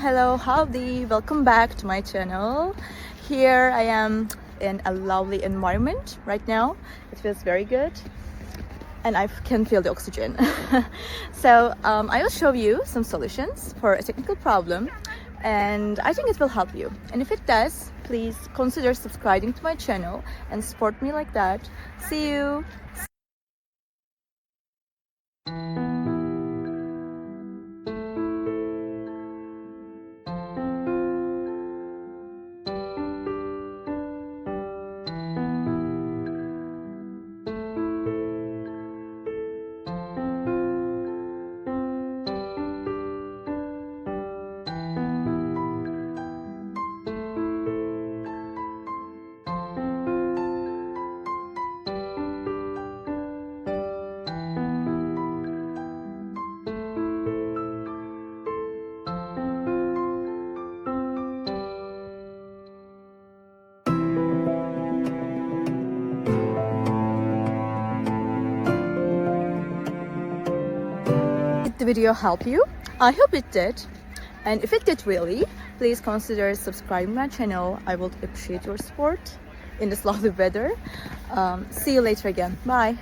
Hello, howdy, welcome back to my channel. Here I am in a lovely environment right now. It feels very good and I can feel the oxygen. So I will show you some solutions for a technical problem and I think it will help you. And if it does, please consider subscribing to my channel and support me like that. See you! Did the video help you? I hope it did. And if it did really, please consider subscribing my channel. I would appreciate your support in this lovely weather. See you later again. Bye.